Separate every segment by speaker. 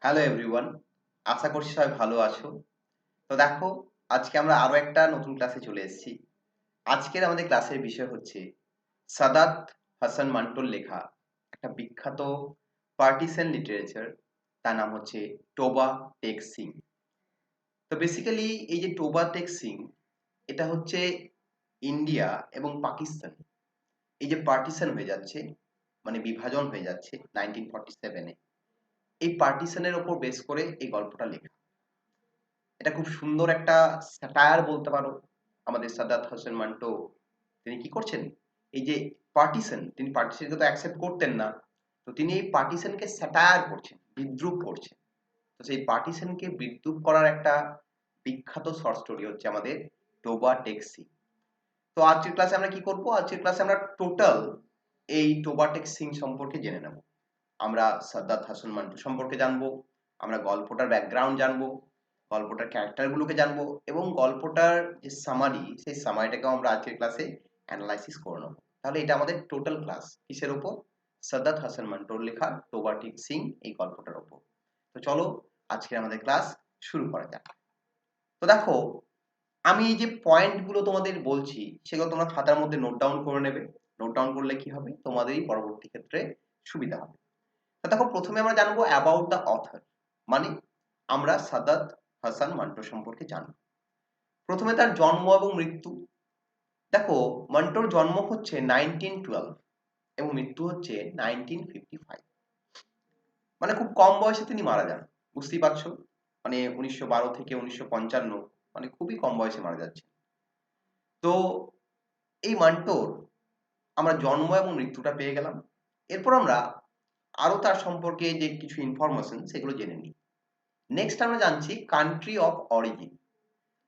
Speaker 1: Hello everyone, আশা করছি সবাই ভালো আছো। তো দেখো, আজকে আমরা আরো একটা নতুন ক্লাসে চলে এসেছি। আজকের আমাদের ক্লাসের বিষয় হচ্ছে সাদাত হাসান মান্টোর লেখা একটা বিখ্যাত পার্টিসান লিটারেচার। তার নাম হচ্ছে টোবা টেক সিং। তো বেসিক্যালি এই যে টোবা টেক সিং, এটা হচ্ছে ইন্ডিয়া এবং পাকিস্তান এই যে পার্টিসান হয়ে যাচ্ছে, মানে বিভাজন হয়ে যাচ্ছে 1947-এ, এই পার্টিশনের ওপর বেস করে এই গল্পটা লেখা। এটা খুব সুন্দর একটা স্যাটায়ার বলতে পারো। আমাদের সাদাত হোসেন মান্টো তিনি কি করছেন, এই যে পার্টিশন, তিনি পার্টিশনকে তো অ্যাকসেপ্ট করতেন না, তো তিনি এই পার্টিশনকে স্যাটায়ার করছেন, বিদ্রূপ করছেন। তো সেই পার্টিশনকে বিদ্রূপ করার একটা বিখ্যাত শর্ট স্টোরি হচ্ছে আমাদের টোবা টেক্সি। তো আজকের ক্লাসে আমরা কি করব, আজকের ক্লাসে আমরা টোটাল এই টোবা টেক সিং সম্পর্কে জেনে নেব। আমরা সাদ্দাত হাসান মান্টু সম্পর্কে জানবো, আমরা গল্পটার ব্যাকগ্রাউন্ড জানবো, গল্পটার ক্যারেক্টারগুলোকে জানবো, এবং গল্পটার যে সামারি, সেই সামারিটাকেও আমরা আজকের ক্লাসে অ্যানালাইসিস করে নেবো। তাহলে এটা আমাদের টোটাল ক্লাস কিসের ওপর? সাদ্দাত হাসান মান্টোর লেখা টোবাটিক সিং এই গল্পটার ওপর। তো চলো আজকে আমাদের ক্লাস শুরু করা যাক। তো দেখো, আমি এই যে পয়েন্টগুলো তোমাদের বলছি সেগুলো তোমরা খাতার মধ্যে নোট ডাউন করে নেবে। নোট ডাউন করলে কি হবে, তোমাদেরই পরবর্তী ক্ষেত্রে সুবিধা হবে। তো দেখো, প্রথমে আমরা জানবো অ্যাবাউট দ্য অথর, মানে আমরা সাদাত হাসান মান্টো সম্পর্কে জানবো। প্রথমে তার জন্ম এবং মৃত্যু। দেখো, মান্টোর জন্ম হচ্ছে 1912 এবং মৃত্যু হচ্ছে 1955। মানে খুব কম বয়সে তিনি মারা যান। বুঝতেই পারছো, মানে 1912 থেকে 1955, মানে খুবই কম বয়সে মারা যাচ্ছে। তো এই মান্টোর আমরা জন্ম এবং মৃত্যুটা পেয়ে গেলাম। এরপর আমরা আরো তার সম্পর্কে যে কিছু ইনফরমেশন সেগুলো জেনে নিই। নেক্সট আমরা জানছি কান্ট্রি অফ অরিজিন,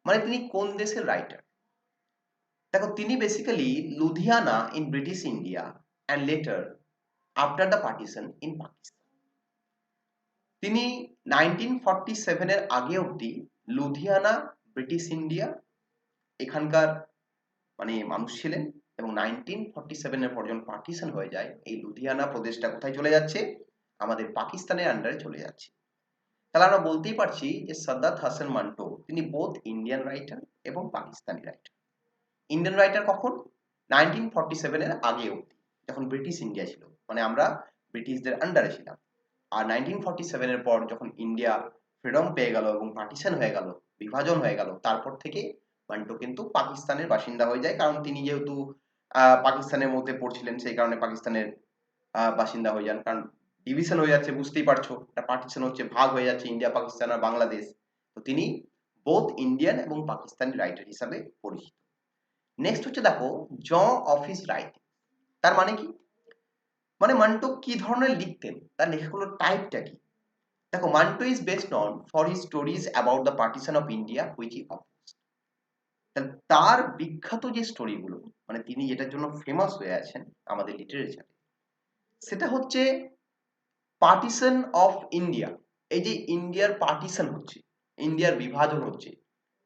Speaker 1: মানে তিনি কোন দেশের রাইটার। দেখো, তিনি basically Ludhiana in British India and letter after the partition in Pakistan. তিনি 1947 এর আগে অবধি লুধিয়ানা, ব্রিটিশ ইন্ডিয়া এখানকার মানে মানুষ ছিলেন, এবং 1947 এর পর যখন পার্টিশন হয়ে যায়, এই লুধিয়ানা প্রদেশটা কোথায় চলে যাচ্ছে? আমাদের পাকিস্তানের আন্ডারে চলে যাচ্ছে। তাহলে আমরা বলতেই পারছি যে সাদ্দাত হাসান মান্টো তিনি বোথ ইন্ডিয়ান রাইটার এবং পাকিস্তানি রাইটার। ইন্ডিয়ান রাইটার কখন? 1947 এর আগে অবধি, যখন ব্রিটিশ ইন্ডিয়া ছিল, মানে আমরা ব্রিটিশদের আন্ডারে ছিলাম। আর 1947 এর পর যখন ইন্ডিয়া ফ্রিডম পেয়ে গেল এবং পার্টিশন হয়ে গেল, বিভাজন হয়ে গেল, তারপর থেকে মান্টো কিন্তু পাকিস্তানের বাসিন্দা হয়ে যায়, কারণ তিনি যেহেতু পাকিস্তানের মধ্যে পড়ছিলেন, সেই কারণে পাকিস্তানের বাসিন্দা হয়ে যান। কারণ ডিভিশন হয়ে যাচ্ছে, বুঝতেই পারছো, একটা পার্টিশন হচ্ছে, ভাগ হয়ে যাচ্ছে ইন্ডিয়া, পাকিস্তান আর বাংলাদেশ। তো তিনি বোথ ইন্ডিয়ান এবং পাকিস্তানি রাইটার হিসাবে পরিচিত। নেক্সট হচ্ছে দেখো, জ অফিস রাইটিং, তার মানে কি? মানে মান্টো কি ধরনের লিখতেন, তার লেখাগুলোর টাইপটা কি? দেখো, Manto is best known for his stories about the partition of India which he opposed. তার বিখ্যাত যে স্টোরিগুলো, মানে তিনি যেটার জন্য ফেমাস হয়ে আছেন আমাদের লিটারেচারে, সেটা হচ্ছে পার্টিশন অফ ইন্ডিয়া। এই যে ইন্ডিয়ার পার্টিশন হচ্ছে, ইন্ডিয়ার বিভাজন হচ্ছে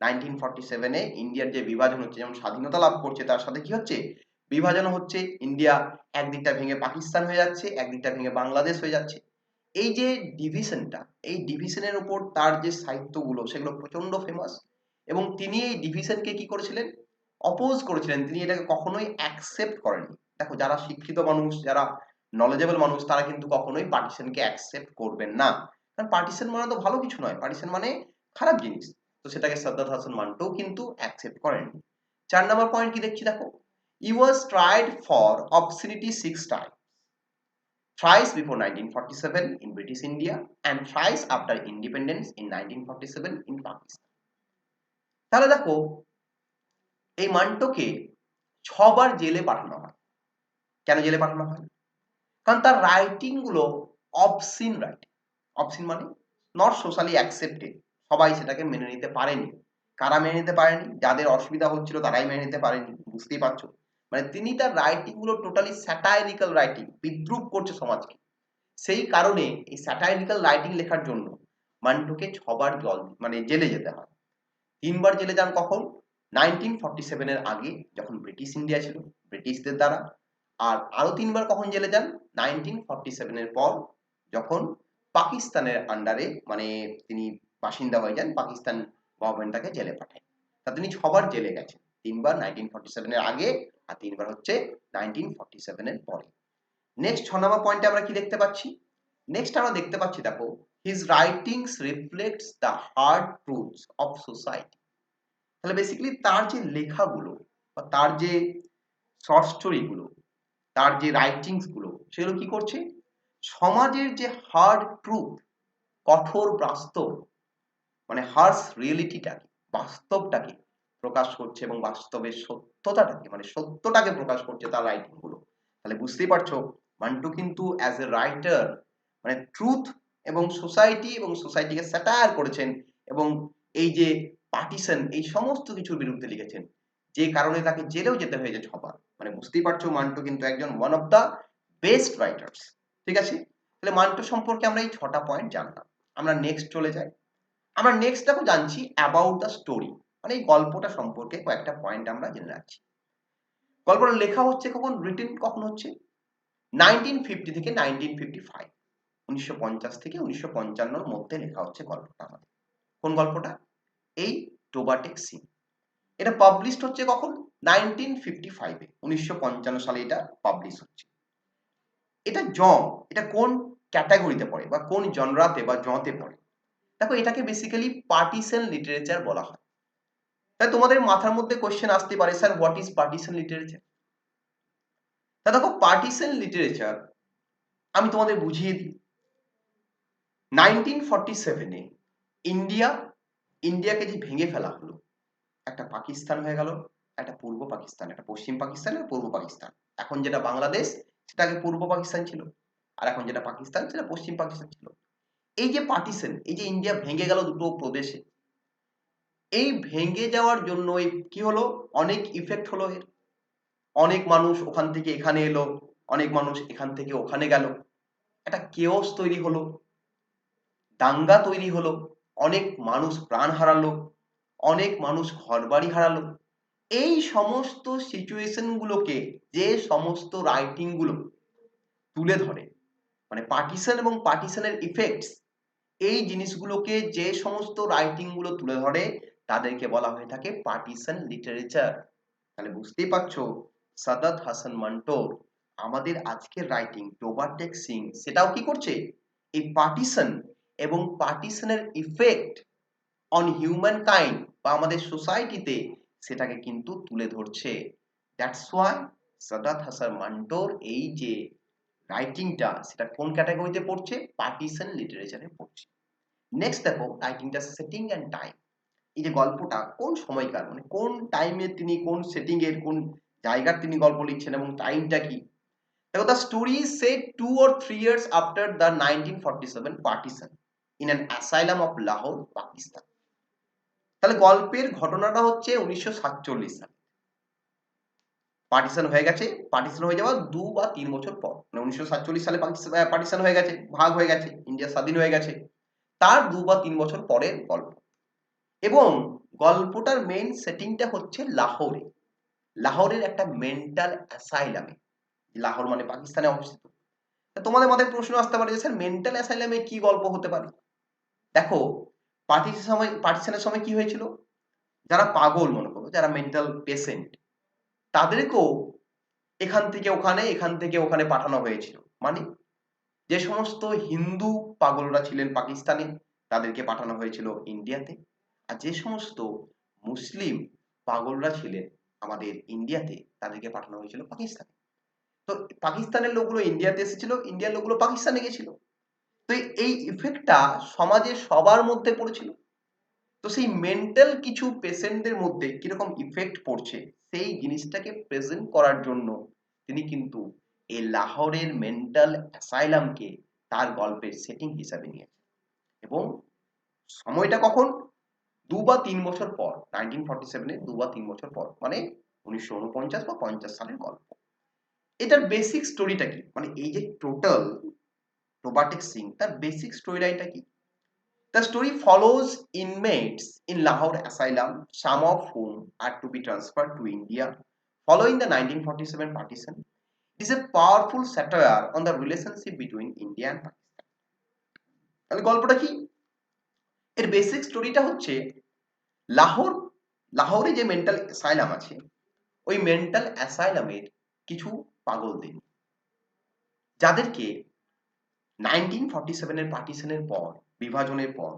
Speaker 1: 1947-এ, ইন্ডিয়ার যে বিভাজন হচ্ছে, যেমন স্বাধীনতা লাভ করছে, তার সাথে কি হচ্ছে, বিভাজন হচ্ছে। ইন্ডিয়া একদিকটা ভেঙে পাকিস্তান হয়ে যাচ্ছে, একদিকটা ভেঙে বাংলাদেশ হয়ে যাচ্ছে। এই যে ডিভিশনটা, এই ডিভিশনের উপর তার যে সাহিত্যগুলো সেগুলো প্রচন্ড ফেমাস, এবং তিনি এই ডিভিশনকে কি করেছিলেন, অপোজ করেছিলেন। তিনি এটাকে কখনোই অ্যাকসেপ্ট করেননি। দেখো, যারা শিক্ষিত মানুষ, যারা নলেজেবল মানুষ, তারা কিন্তু কখনোই পার্টিশনকে অ্যাকসেপ্ট করবেন না, কারণ পার্টিশন মানে তো ভালো কিছু নয়, পার্টিশন মানে খারাপ জিনিস। তো সেটাকে সাদ্দাত হাসান মান্টোও কিন্তু অ্যাকসেপ্ট করেননি। 4 নম্বর পয়েন্ট কি দেখছি, দেখো, he was tried for obscenity 6 times, thrice before 1947 in British India and thrice after independence in 1947 in Pakistan. তাহলে দেখো, এই মান্টোকে 6 বার জেলে পাঠানো হয়। কেন জেলে পাঠানো হয়? কারণ তার রাইটিং গুলো অবসিন রাইটিং। অবসিন মানে নট সোশ্যালি অ্যাকসেপ্টেড, সবাই সেটাকে মেনে নিতে পারেনি। কারা মেনে নিতে পারেনি? যাদের অসুবিধা হচ্ছিল তারাই মেনে নিতে পারেনি, বুঝতেই পারছো। মানে তিনি তার রাইটিং গুলো টোটালি স্যাটাইরিক্যাল রাইটিং, বিদ্রূপ করছে সমাজকে। সেই কারণে এই স্যাটাইরিক্যাল রাইটিং লেখার জন্য মান্টোকে 6 বার মানে জেলে যেতে হয়। 3 বার জেলে যান কখন? 1947 এর আগে, যখন ব্রিটিশ ইন্ডিয়া ছিল, ব্রিটিশদের দ্বারা। আর আরো 3 বার কখন জেলে যান? 1947 এর পর, যখন পাকিস্তানের আন্ডারে মানে তিনি বাসিন্দা হয়ে যান, পাকিস্তান গভর্নমেন্ট তাকে জেলে পাঠায়। তা তিনি 6 বার জেলে গেছেন, 3 বার 1947 এর আগে আর 3 বার হচ্ছে 1947 এর পরে। নেক্সট 6 নম্বর পয়েন্টে আমরা কি দেখতে পাচ্ছি? নেক্সট আমরা দেখতে পাচ্ছি, দেখো, his writings reflects the hard truths of society. তাহলে বেসিক্যালি তার যে লেখাগুলো বা তার যে শর্ট স্টোরিগুলো, তার যে রাইটিংস গুলো, সেগুলো কি করছে? সমাজের যে হার্ড ট্রুথ, কঠোর বাস্তব, মানে হার্স রিয়েলিটিটাকে, বাস্তবটাকে প্রকাশ করছে এবং বাস্তবের সত্যতাটাকে মানে সত্যটাকে প্রকাশ করছে তার রাইটিং গুলো। তাহলে বুঝতেই পারছো মান্টু কিন্তু অ্যাজ এ রাইটার মানে ট্রুথ এবং সোসাইটিকে স্যাটায়ার করেছেন এবং এই যে পার্টিশন এই সমস্ত কিছুর বিরুদ্ধে লিখেছেন, যে কারণে তাকে জেলেও যেতে হয়েছে 6 বার। মানে বুঝতেই পারছো মান্টু কিন্তু একজন one of the best writers. ঠিক আছে, তাহলে মান্টু সম্পর্কে আমরা এই 6টা পয়েন্ট জানলাম। আমরা নেক্সট চলে যাই। আমরা নেক্সট দেখো জানছি অ্যাবাউট দ্য স্টোরি, মানে এই গল্পটা সম্পর্কে কয়েকটা পয়েন্ট আমরা জেনে রাখছি। গল্পটা লেখা হচ্ছে কখন, রিটেন কখন হচ্ছে? 1950 থেকে 1955, 1950 থেকে 1955 মধ্যে লেখা হচ্ছে গল্পটা আমাদের। কোন গল্পটা? এই টোবাটেক সিং। এটা পাবলিশড হচ্ছে কখন? 1955 এ, 1955 সালে এটা পাবলিশ হচ্ছে। এটা কোন ক্যাটাগরিতে পড়ে বা কোন জনরাতে বা জতে পড়ে? দেখো, এটাকে বেসিক্যালি পার্টিশন লিটারেচার বলা হয়। তাই তোমাদের মাথার মধ্যে কোশ্চেন আসতে পারে, sir what is partition literature? তা দেখো, পার্টিশন লিটারেচার আমি তোমাদের বুঝিয়ে দিই। 1947 এ ইন্ডিয়াকে যে ভেঙে ফেলা হলো, একটা পাকিস্তান হয়ে গেল, একটা পূর্ব পাকিস্তান, একটা পশ্চিম পাকিস্তান আর পূর্ব পাকিস্তান। এখন যেটা বাংলাদেশ সেটা আগে পূর্ব পাকিস্তান ছিল, আর এখন যেটা পাকিস্তান সেটা পশ্চিম পাকিস্তান ছিল। এই যে পার্টিশন, এই যে ইন্ডিয়া ভেঙে গেল দুটো প্রদেশে, এই ভেঙে যাওয়ার জন্য কি হলো? অনেক ইফেক্ট হলো এর। অনেক মানুষ ওখান থেকে এখানে এলো, অনেক মানুষ এখান থেকে ওখানে গেল, একটা কেওস তৈরি হলো, দাঙ্গা তৈরি হলো, অনেক মানুষ প্রাণ হারালো, অনেক মানুষ ঘরবাড়ি হারালো। এই সমস্ত সিচুয়েশন গুলোকে যে সমস্ত রাইটিং গুলো তুলে ধরে, মানে পার্টিশন এবং পার্টিশনের ইফেক্টস, এই জিনিসগুলোকে যে সমস্ত রাইটিং গুলো তুলে ধরে তাদেরকে বলা হয়ে থাকে পার্টিশন লিটারেচার। তাহলে বুঝতেই পারছো সাদাত হাসান মান্টোর আমাদের আজকের রাইটিং টোবাটেক সিং সেটাও কি করছে? এই পার্টিশন এবং পার্টিশনের ইফেক্ট অন হিউম্যান কাইন্ড বা আমাদের সোসাইটিতে সেটাকে কিন্তু তুলে ধরছে। দ্যাটস ওয়াই সাদাত হাসান মান্টোর এই যে রাইটিংটা সেটা কোন ক্যাটাগরিতে পড়ছে? পার্টিশন লিটারেচারে পড়ছে। নেক্সট দেখো রাইটিংটা সেটিং অ্যান্ড টাইম। এই যে গল্পটা কোন সময়কার, মানে কোন টাইমে তিনি, কোন সেটিং এর, কোন জায়গার তিনি গল্প লিখছেন এবং টাইমটা কি? দেখো, the story is set 2 or 3 years after the 1947 partition in an asylum of Lahore, Pakistan. তাহলে গল্পের ঘটনাটা হচ্ছে 1947 সালে পার্টিশন হয়ে গেছে। পার্টিশন হয়ে যাওয়ার 2 বা 3 বছর পর, মানে 1947 সালে পার্টিশন হয়ে গেছে, ভাগ হয়ে গেছে, ইন্ডিয়া স্বাধীন হয়ে গেছে, তার 2 বা 3 বছর পরের গল্প। এবং গল্পটার মেইন সেটিংটা হচ্ছে লাহোরে, লাহোরের একটা মেন্টাল অ্যাসাইলামে। লাহোর মানে পাকিস্তানে অবস্থিত। তোমাদের মাথায় প্রশ্ন আসতে পারে যে স্যার মেন্টাল অ্যাসাইলামে কি গল্প হতে পারে? দেখো, পার্টিশনের সময় কি হয়েছিল? যারা পাগল মনে করো, যারা মেন্টাল পেশেন্ট, তাদেরকেও এখান থেকে ওখানে, এখান থেকে ওখানে পাঠানো হয়েছিল। মানে যে সমস্ত হিন্দু পাগলরা ছিলেন পাকিস্তানে তাদেরকে পাঠানো হয়েছিল ইন্ডিয়াতে, আর যে সমস্ত মুসলিম পাগলরা ছিলেন আমাদের ইন্ডিয়াতে তাদেরকে পাঠানো হয়েছিল পাকিস্তানে। তো পাকিস্তানের লোকগুলো ইন্ডিয়াতে এসেছিল, ইন্ডিয়ার লোকগুলো পাকিস্তানে গেছিল। তো এই ইফেক্টটা সমাজে সবার মধ্যে পড়েছিল। তো সেই মেন্টাল কিছু পেশেন্টদের মধ্যে কিরকম ইফেক্ট পড়ছে সেই জিনিসটাকে প্রেজেন্ট করার জন্য তিনি কিন্তু এই লাহোরের মেন্টাল অ্যাসাইলামকে তার গল্পের সেটিং হিসাবে নিয়েছেন। এবং সময়টা কখন? 2 বা 3 বছর পর, 1947 2 বা 3 বছর পর, মানে 1949 বা 50 সালের গল্প। এটার বেসিক স্টোরিটা কি, মানে এই যে টোটাল টোবাটেক সিং তার বেসিক স্টোরি লাইনটা কি? The story follows inmates in Lahore Asylum, some of whom are to be transferred to India following the 1947 partition. It is a powerful satire on the relationship between India and Pakistan. তাহলে গল্পটা কি? এর basic স্টোরিটা হচ্ছে লাহোরে যে mental asylum আছে, ওই মেন্টাল অ্যাসাইলামের কিছু পাগলদের, যাদেরকে 1947 এর পার্টিশনের পর, বিভাজনের পর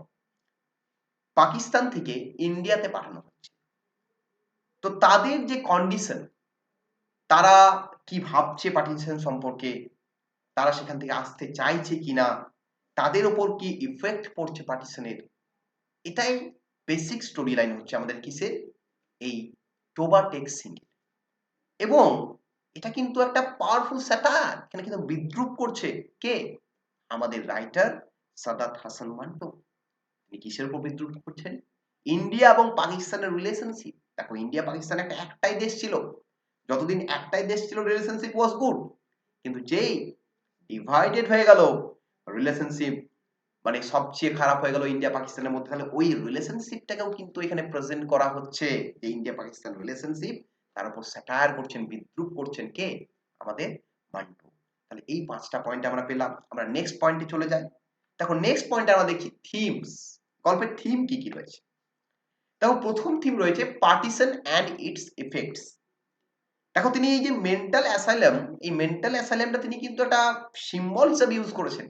Speaker 1: পাকিস্তান থেকে ইন্ডিয়াতে পাঠানো হচ্ছে। তো তাদের যে কন্ডিশন, তারা কি ভাবছে পার্টিশন সম্পর্কে, তারা সেখান থেকে আসতে চাইছে কিনা, তাদের ওপর কি ইফেক্ট পড়ছে পার্টিশনের, এটাই বেসিক স্টোরি লাইন হচ্ছে আমাদের কিসের, এই টোবা টেক সিং। এবং এটা কিন্তু একটা পাওয়ারফুল স্যাটায়ার। এখানে কিন্তু বিদ্রুপ করছে কে? আমাদের রাইটার সাদাত হাসান মান্টো। তিনি কিসের উপর বিদ্রুপ করছেন? ইন্ডিয়া এবং পাকিস্তানের রিলেশনশিপ। দেখো, ইন্ডিয়া পাকিস্তান একটাই দেশ ছিল, যতদিন একটাই দেশ ছিল রিলেশনশিপ ওয়াজ গুড। কিন্তু যেই ডিভাইডেড হয়ে গেল রিলেশনশিপ, মানে সবচেয়ে খারাপ হয়ে গেল ইন্ডিয়া পাকিস্তানের মধ্যে, তাহলে ওই রিলেশনশিপটাকেও কিন্তু এখানে প্রেজেন্ট করা হচ্ছে যে ইন্ডিয়া পাকিস্তান রিলেশনশিপ, তার উপর স্যাটায়ার করছেন, বিদ্রুপ করছেন কে? আমাদের মান্টু। তাহলে এই 5টা পয়েন্ট আমরা পেলাম। আমরা নেক্সট পয়েন্টে চলে যাই। দেখো, নেক্সট পয়েন্টে আমরা দেখি থিমস। গল্পের থিম কি কি রয়েছে। দেখো, প্রথম থিম রয়েছে পার্টিশন অ্যান্ড ইটস ইফেক্টস। দেখো, তিনি এই যে মেন্টাল অ্যাসাইলাম, এই মেন্টাল অ্যাসাইলামটা তিনি কিন্তু একটা সিম্বল হিসেবে ইউজ করেছেন।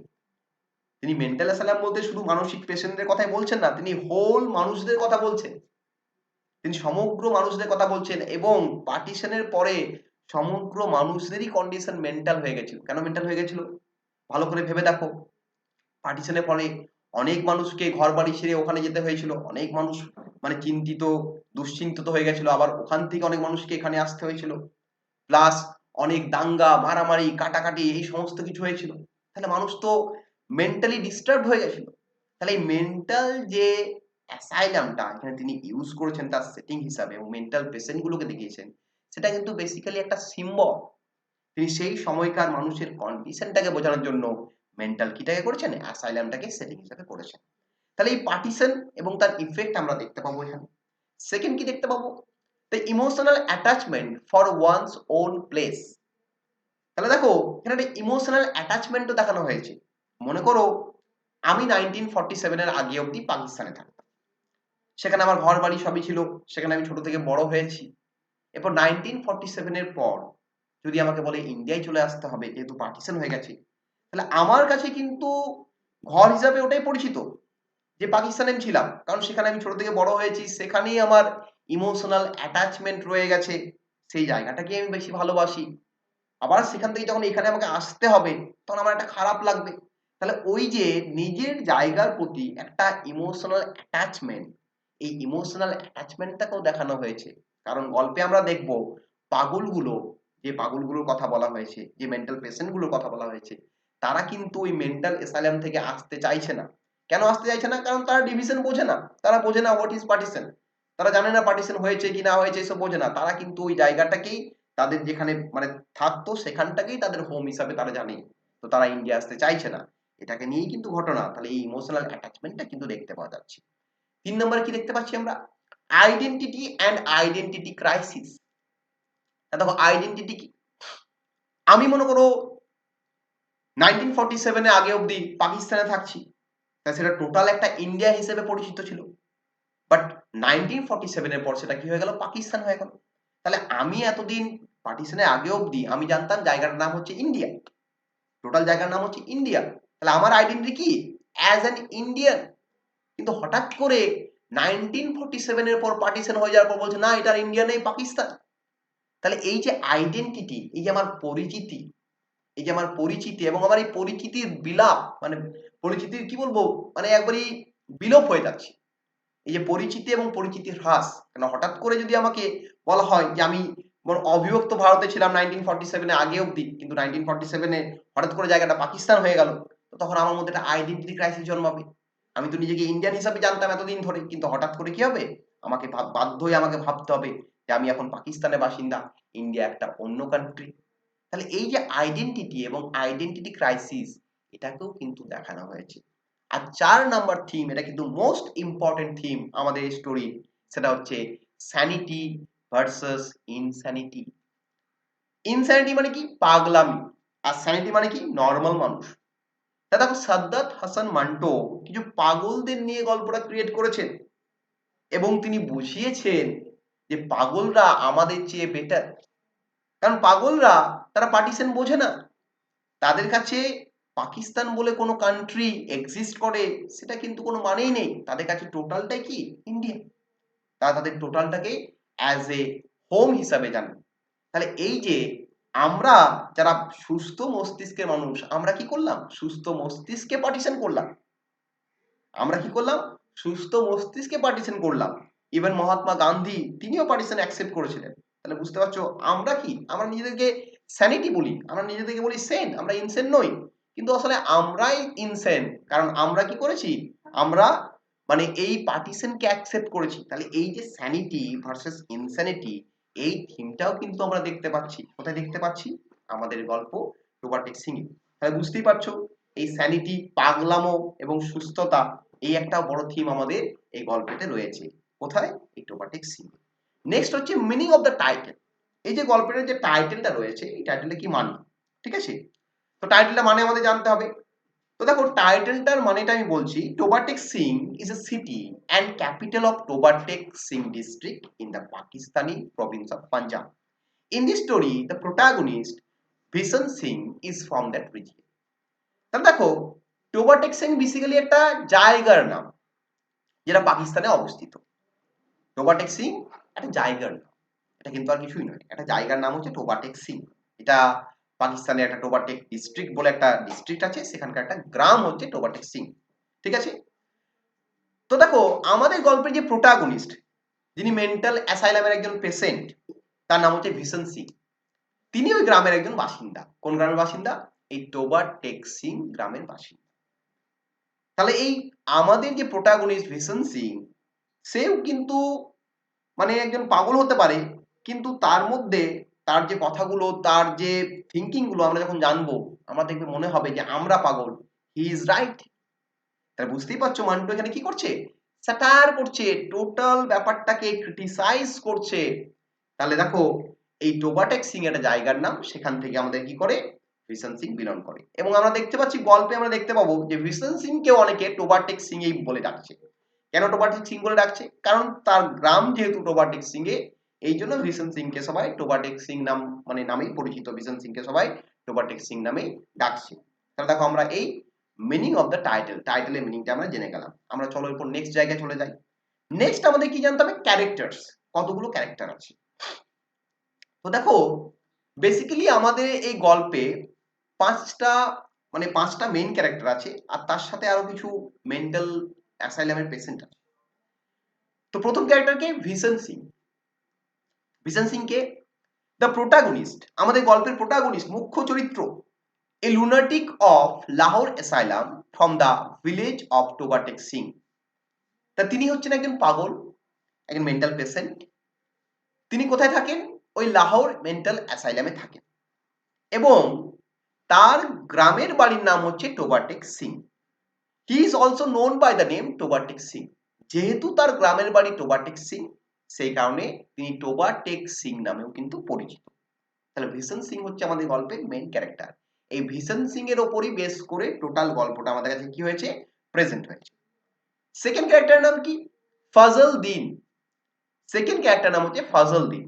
Speaker 1: তিনি মেন্টাল অ্যাসাইলাম বলতে শুধু মানসিক পেশেন্টদের কথাই বলছেন না, তিনি হোল মানুষদের কথা বলছেন। তিনি সমগ্র মানুষদের কথা বলছেন এবং পার্টিশনের পরে সমগ্র মানুষদেরই কন্ডিশন মেন্টাল হয়ে গেছিল। কেন মেন্টাল হয়ে গেছিল? ভালো করে ভেবে দেখো। পার্টিশনের ফলে অনেক মানুষকে ঘর বাড়ি ছেড়ে ওখানে যেতে হয়েছিল। অনেক মানুষ মানে চিন্তিত, দুশ্চিন্তিত হয়ে গেছিল। আবার ওখান থেকে অনেক মানুষকে এখানে আসতে হয়েছিল। প্লাস অনেক দাঙ্গা, মারামারি, কাটাকাটি, এই সমস্ত কিছু হয়েছিল। তাহলে মানুষ তো মেন্টালি ডিস্টার্ব হয়ে গেছিল। তাহলে এই মেন্টাল যে অ্যাসাইলামটা এখানে তিনি ইউজ করেছেন তার সেটিং হিসাবে এবং মেন্টাল পেশেন্ট গুলোকে দেখিয়েছেন, সেটা কিন্তু বেসিক্যালি একটা সিম্বল। তিনি সেই সময়কার মানুষের কন্ডিশনটাকে বোঝানোর জন্য মেন্টাল কিটাকে করেছেন, অ্যাসাইলামটাকে সেটিং হিসাবে করেছেন। তাহলে এই পার্টিশন এবং তার ইফেক্ট আমরা দেখতে পাবো এখানে। সেকেন্ড কি দেখতে পাবো? The emotional attachment for one's own place. তাহলে দেখো, এখানে একটা ইমোশনাল অ্যাটাচমেন্টও দেখানো হয়েছে। মনে করো, আমি 1947 এর আগে অব্দি পাকিস্তানে থাকতাম। সেখানে আমার ঘর বাড়ি সবই ছিল, সেখানে আমি ছোট থেকে বড় হয়েছি। এরপর 1947 এর পর যদি আমাকে বলে ইন্ডিয়ায় চলে আসতে হবে, যেহেতু পার্টিশন হয়ে গেছে, তাহলে আমার কাছে কিন্তু ঘর হিসাবে ওটাই পরিচিত যে পাকিস্তানে আমি ছিলাম। কারণ সেখানে আমি ছোট থেকে বড় হয়েছি, সেখানেই আমার ইমোশনাল অ্যাটাচমেন্ট রয়ে গেছে, সেই জায়গাটাকে আমি বেশি ভালোবাসি। আবার সেখান থেকে যখন এখানে আমাকে আসতে হবে, তখন আমার একটা খারাপ লাগবে। তাহলে ওই যে নিজের জায়গার প্রতি একটা ইমোশনাল অ্যাটাচমেন্ট, এই ইমোশনাল অ্যাটাচমেন্টটাকেও দেখানো হয়েছে। কারণ গল্পে আমরা দেখব পাগলগুলো, যে পাগলগুলোর কথা বলা হয়েছে, যে মেন্টাল পেশেন্টগুলোর কথা বলা হয়েছে, তারা কিন্তু ওই মেন্টাল অ্যাসাইলাম থেকে আসতে চাইছে না। কেন আসতে চাইছে না? কারণ তারা ডিভিশন বোঝে না, তারা বোঝে না হোয়াট ইজ পার্টিশন। তারা জানে না পার্টিশন হয়েছে কি না হয়েছে, এসব বোঝে না। তারা কিন্তু ওই জায়গাটাকেই তাদের যেখানে মানে থাকতো সেখানটাকেই তাদের হোম হিসাবে তারা জানে। তো তারা ইন্ডিয়া আসতে চাইছে না। এটাকে নিয়েই কিন্তু ঘটনা। তাহলে এই ইমোশনাল অ্যাটাচমেন্টটা কিন্তু দেখতে পাওয়া যাচ্ছে। 3 নম্বরে কি দেখতে পাচ্ছি আমরা? Identity and identity crisis. দেখো, আইডেন্টিটি কি? আমি মনে করো 1947 এর আগে অব্দি পাকিস্তানে থাকছি, তাই সেটা টোটাল একটা ইন্ডিয়া হিসেবে পরিচিত ছিল। বাট 1947 এর পর সেটা কি হয়ে গেল? পাকিস্তান হয়ে গেল। তাহলে আমি এতদিন পার্টিশনের আগে অব্দি আমি জানতাম জায়গাটার নাম হচ্ছে ইন্ডিয়া, টোটাল জায়গার নাম হচ্ছে ইন্ডিয়া। তাহলে আমার আইডেন্টিটি কি? As an Indian. কিন্তু হঠাৎ করে 1947 এর পর পার্টিশন হয়ে যাওয়ার পর বলছে না, এটা ইন্ডিয়া নেই, পাকিস্তান। তাহলে এই যে আইডেন্টিটি, এই যে আমার পরিচিতি, এই যে আমার পরিচিতি এবং আমার এই পরিচিতির বিলাপ, মানে পরিচিতির কি বলবো, মানে একবারই বিলোপ হয়ে যাচ্ছে। এই যে পরিচিতি এবং পরিচিতির হ্রাস, কেন হঠাৎ করে যদি আমাকে বলা হয় যে আমি অবিভক্ত ভারতে ছিলাম 1947 এর আগে অব্দি, কিন্তু 1947 এ হঠাৎ করে জায়গাটা পাকিস্তান হয়ে গেল, তো তখন আমার মধ্যে একটা আইডেন্টিটি ক্রাইসিস জন্মাবে। আমি তো নিজেকে ইন্ডিয়ান হিসাবে জানতাম এতদিন ধরে, কিন্তু হঠাৎ করে কি হবে? আমাকে বাধ্য হয়ে আমাকে ভাবতে হবে যে আমি এখন পাকিস্তানের বাসিন্দা, ইন্ডিয়া একটা অন্য কান্ট্রি। তাহলে এই যে আইডেন্টিটি এবং আইডেন্টিটি ক্রাইসিস, এটাকেও কিন্তু দেখানো হয়েছে। আর 4 নাম্বার থিম, এটা কিন্তু মোস্ট ইম্পর্টেন্ট থিম আমাদের স্টোরি, সেটা হচ্ছে স্যানিটি ভার্সেস ইনস্যানিটি। ইনস্যানিটি মানে কি? পাগলামি। আর স্যানিটি মানে কি? নর্মাল মানুষ। তা দেখো সাদ্দাত হাসান মান্টো কিছু পাগলদের নিয়ে গল্পটা ক্রিয়েট করেছেন এবং তিনি বুঝিয়েছেন যে পাগলরা আমাদের চেয়ে বেটার। কারণ পাগলরা তারা পার্টিশন বোঝে না, তাদের কাছে পাকিস্তান বলে কোনো কান্ট্রি এক্সিস্ট করে সেটা কিন্তু কোনো মানেই নেই, তাদের কাছে টোটালটাই কি ইন্ডিয়া। তারা তাদের টোটালটাকে অ্যাজ এ হোম হিসাবে জানে। তাহলে এই যে আমরা যারা সুস্থ মস্তিষ্কের মানুষ, আমরা কি করলাম? সুস্থ মস্তিষ্কে পার্টিশন করলাম। আমরা কি করলাম? সুস্থ মস্তিষ্কে পার্টিশন করলাম। ইভেন মহাত্মা গান্ধী তিনিও পার্টিশন অ্যাকসেপ্ট করেছিলেন। তাহলে বুঝতে পারছো আমরা কি? আমরা নিজেদেরকে স্যানিটি বলি, আমরা নিজেদেরকে বলি সেন, আমরা ইনসেন নই। কিন্তু আসলে আমরাই ইনসেন, কারণ আমরা কি করেছি? আমরা মানে এই পার্টিশনকে অ্যাকসেপ্ট করেছি। তাহলে এই যে স্যানিটি ভার্সেস ইনস্যানিটি, এই থিমটাও কিন্তু আমরা দেখতে পাচ্ছি। কোথায় দেখতে পাচ্ছি? আমাদের গল্প রোবার্টিক সিং। তাহলে বুঝতেই পারছো এই স্যানিটি, পাগলামো এবং সুস্থতা, এই একটা বড় থিম আমাদের এই গল্পেতে রয়েছে। কোথায়? এই রোবার্টিক সিং। নেক্সট হচ্ছে মিনিং অফ দ্য টাইটেল। এই যে গল্পের যে টাইটেলটা রয়েছে, এই টাইটেলটা কি মানে? ঠিক আছে, তো টাইটেলটা মানে আমাদের জানতে হবে। তো দেখো টাইটেলটার মানেটা আমি বলছি, Toba Tek Singh is a city and capital of Toba Tek Singh district in the Pakistani province of Punjab. In this story the protagonist Bishan Singh is from that region. তাহলে দেখো টোবাটেক সিং বেসিক্যালি একটা জায়গার নাম যেটা পাকিস্তানে অবস্থিত। টোবাটেক সিং একটা জায়গার নাম, এটা কিন্তু আর কিছুই নয়, একটা জায়গার নাম হচ্ছে টোবাটেক সিং। এটা পাকিস্তানে একটা টোবাটেক ডিস্ট্রিক্ট বলে একটা ডিস্ট্রিক্ট আছে, সেখানকার একটা গ্রাম হচ্ছে টোবাটেক সিং। ঠিক আছে, তো দেখো আমাদের গল্পের যে প্রোটাগনিস্ট, যিনি মেন্টাল অ্যাসাইলামের একজন পেশেন্ট, তার নাম হচ্ছে ভিশন সিং। তিনি ওই গ্রামের একজন বাসিন্দা। কোন গ্রামের বাসিন্দা? এই টোবাটেক সিং গ্রামের বাসিন্দা। তাহলে এই আমাদের যে প্রোটাগনিস্ট ভিশন সিং, সেও কিন্তু মানে একজন পাগল হতে পারে, কিন্তু তার মধ্যে তার যে কথাগুলো, তার যে থিঙ্কিং গুলো আমরা যখন জানবো, আমরা দেখবে মনে হবে যে আমরা পাগল, হি ইজ রাইট। তাহলে বুঝতেই পারছো মান্টু এখানে কি করছে? স্যাটায়ার করছে, টোটাল ব্যাপারটাকে ক্রিটিসাইজ করছে। তাহলে দেখো এই টোবাটেক সিং একটা জায়গার নাম, সেখান থেকে আমাদের কি করে? ভিশন সিং বিলং করে। এবং আমরা দেখতে পাচ্ছি গল্পে, আমরা দেখতে পাবো যে ভিশন সিং কে অনেকে টোবাটেক সিং এই বলে ডাকছে। কেন টোবাটেক সিং বলে ডাকছে? কারণ তার গ্রাম যেহেতু টোবাটেক সিং এ, এই জন্য ভিশন সিং কে সবাই টোবাটেক সিং নাম মানে নামেই পরিচিত। ভিশন সিং কে সবাই টোবাটেক সিং নামেই ডাকছে। তাহলে দেখো আমরা এই মিনিং অফ দ্য টাইটেল, টাইটেলের মিনিংটা আমরা জেনে গেলাম। আমরা চলো এরপর নেক্সট জায়গায় চলে যাই। নেক্সট আমাদের কি জানতে হবে? ক্যারেক্টার্স, কতগুলো ক্যারেক্টার আছে। তো দেখো বেসিক্যালি আমাদের এই গল্পে পাঁচটা মানে পাঁচটা মেইন ক্যারেক্টার আছে, আর তার সাথে আরো কিছু মেন্টাল অ্যাসাইলামের পেশেন্ট আছে। তো প্রথম ক্যারেক্টার কে? ভিশন সিং। ভিশন সিং কে? দ্য প্রোটাগনিস্ট, আমাদের গল্পের প্রোটাগনিস্ট, মুখ্য চরিত্র, a lunatic of Lahore asylum from the village of Toba Tek Singh. তা তিনি হচ্ছেন একজন পাগল, একজন মেন্টাল পেশেন্ট। তিনি কোথায় থাকেন? ওই লাহোর মেন্টাল অ্যাসাইলামে থাকেন, এবং তার গ্রামের বাড়ির নাম হচ্ছে Toba Tek Singh. He is also known by the name Toba Tek Singh. যেহেতু তার গ্রামের বাড়ি টোবাটেক সিং, সেই কারণে তিনি টোবাটেক সিং নামেও কিন্তু পরিচিত। তাহলে ভিশন সিং হচ্ছে আমাদের গল্পের মেইন ক্যারেক্টার। এই ভিশন সিং এর ওপরই বেস করে টোটাল গল্পটা আমাদের কাছে কি হয়েছে? প্রেজেন্ট হয়েছে। সেকেন্ড ক্যারেক্টার নাম কি? ফজল দিন। সেকেন্ড ক্যারেক্টার নাম হচ্ছে ফজল দিন।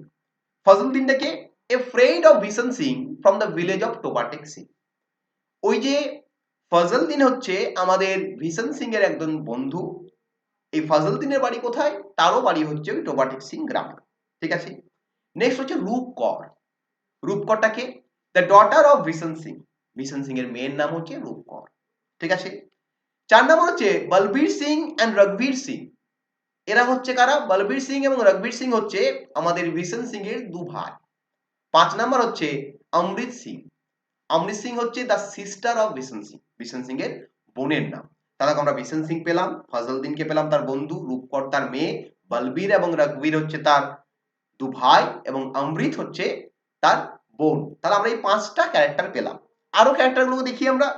Speaker 1: ফজল দিনটাকে? A friend of Bishan Singh from the village of Toba Tek Singh. ওই যে ফজল দিন হচ্ছে আমাদের ভিশন সিং এর একজন বন্ধু। এই ফজল দিনের বাড়ি কোথায়? তারও বাড়ি হচ্ছে ওই টোবাটেক সিং গ্রামে। ঠিক আছে, নেক্সট হচ্ছে রূপকর। রূপকরটাকে? The daughter of Bishan Singh. Bishan Singh এর মেয়ের নাম হচ্ছে রূপকর। ঠিক আছে, 4 নম্বর হচ্ছে বলবীর সিং এন্ড রঘবীর সিং। এরা হচ্ছে কারা? বলবীর সিং এবং রঘবীর সিং হচ্ছে আমাদের ভিশন সিং এর দু ভাই। 5 নম্বর হচ্ছে অমৃত সিং। অমৃত সিং হচ্ছে the sister of Bishan Singh, Bishan Singh এর বোনের নাম। তাহলে আমরা ভিশন সিং পেলাম, ফজল দিনকে পেলাম তার বন্ধু, রূপকর তার মেয়ে, বলবীর এবং রঘবীর হচ্ছে তার দু ভাই, এবং অমৃত হচ্ছে তার বোন। তাহলে আমরা এই 5টা ক্যারেক্টার পেলাম। আরো ক্যারেক্টারগুলো দেখি আমরা।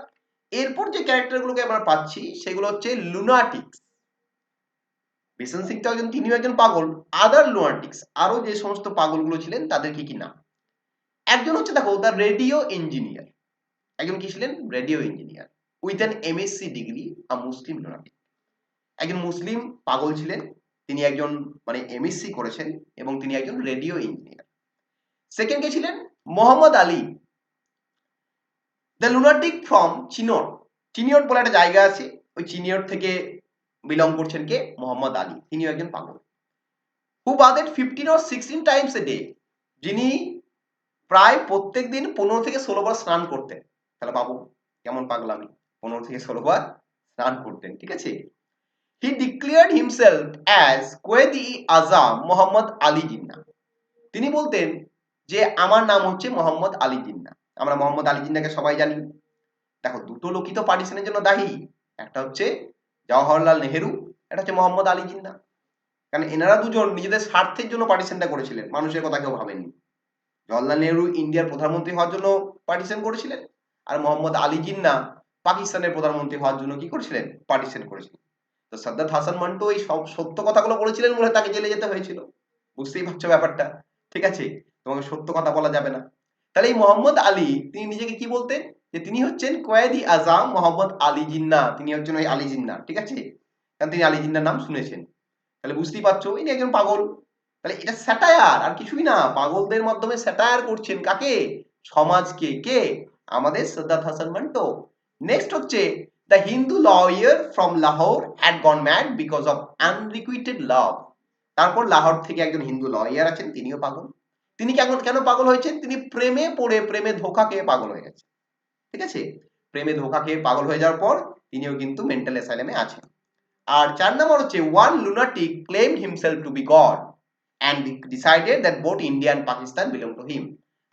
Speaker 1: এরপর যে ক্যারেক্টারগুলোকে আমরা পাচ্ছি সেগুলো হচ্ছে লুনাটিক্স। ভিশন সিংটাও একজন, তিনিও একজন পাগল। আদার লুনাটিক্স, আরো যে সমস্ত পাগলগুলো ছিলেন তাদের কি কি নাম? একজন হচ্ছে দেখো দ্য রেডিও ইঞ্জিনিয়ার। একজন কি ছিলেন? Radio engineer. With an MSc degree a Muslim lunatic। একজন মুসলিম পাগল ছিলেন, তিনি একজন মানে এমএসসি করেছেন এবং তিনি একজন রেডিও ইঞ্জিনিয়ার। সেকেন্ড কে ছিলেন Mohammad Ali, the lunatic from Chiniot. Chiniot বলে একটা জায়গা আছে, ওই চিনিয়ট থেকে বিলং করছেন কে? মোহাম্মদ আলী, তিনিও একজন পাগল। হু বাদেড 15 or 16 টাইমস এ ডে, যিনি প্রায় প্রত্যেক দিন 15 থেকে 16 বার স্নান করতেন। তাহলে বাবু কেমন পাগলামি, 15 থেকে 16 বার স্নান করতেন, ঠিক আছে। হি ডিক্লেয়ার্ড হিমসেলফ অ্যাজ কোয়েদি আজম মোহাম্মদ আলী জিন্নাহ। তিনি বলতেন যে আমার নাম হচ্ছে মোহাম্মদ আলী জিন্নাহ। আমরা মোহাম্মদ আলী জিন্নাহকে সবাই জানি। দেখো দুটো লোকই তো পার্টিশনের জন্য দায়ী, একটা হচ্ছে জওহরলাল নেহেরু, একটা হচ্ছে মোহাম্মদ আলী জিন্নাহ। কারণ এনারা দুজন নিজেদের স্বার্থের জন্য পার্টিশনটা করেছিলেন, মানুষের কথা কেউ ভাবেননি। জওহরলাল নেহেরু ইন্ডিয়ার প্রধানমন্ত্রী হওয়ার জন্য পার্টিশন করেছিলেন, আর মোহাম্মদ আলী জিন্নাহ পাকিস্তানের প্রধানমন্ত্রী হওয়ার জন্য কি করেছিলেন? পার্টিশন করেছিলেন। তো সাদ্দাত হাসান মান্টো এই সব সত্য কথাগুলো বলেছিলেন বলে তাকে জেলে যেতে হয়েছিল। বুঝতেই পারছো ব্যাপারটা, ঠিক আছে। তোমাকে সত্য কথা বলা যাবে না। তাহলে এই মোহাম্মদ আলী তিনি নিজেকে কি বলতেন? যে তিনি হচ্ছেন কোয়েদি আজম মোহাম্মদ আলী জিন্নাহ, তিনি হচ্ছেন ওই আলী জিন্নাহ, ঠিক আছে। কারণ তিনি আলী জিন্নাহর নাম শুনেছেন। তাহলে বুঝতেই পারছো ইনি একজন পাগল। তাহলে এটা স্যাটায়ার, আর কিছুই না। পাগলদের মাধ্যমে স্যাটায়ার করছেন কাকে? সমাজকে। কে? আমাদের সাদ্দাত হাসান মান্টো। নেক্সট হচ্ছে the Hindu lawyer from Lahore had gone mad because of unrequited love. তারপর লাহোর থেকে একজন হিন্দু লয়ার আছেন, তিনিও পাগল। তিনি কেন পাগল হয়েছেন? তিনি প্রেমে পড়ে, প্রেমে ধোঁকা খেয়ে পাগল হয়ে গেছেন, ঠিক আছে। প্রেমে ধোঁকা খেয়ে পাগল হয়ে যাওয়ার পর তিনিও কিন্তু মেন্টাল অ্যাসাইলামে আছেন। আর 4 নম্বর হচ্ছে one lunatic claimed himself to be God and decided that both India and Pakistan belong to him।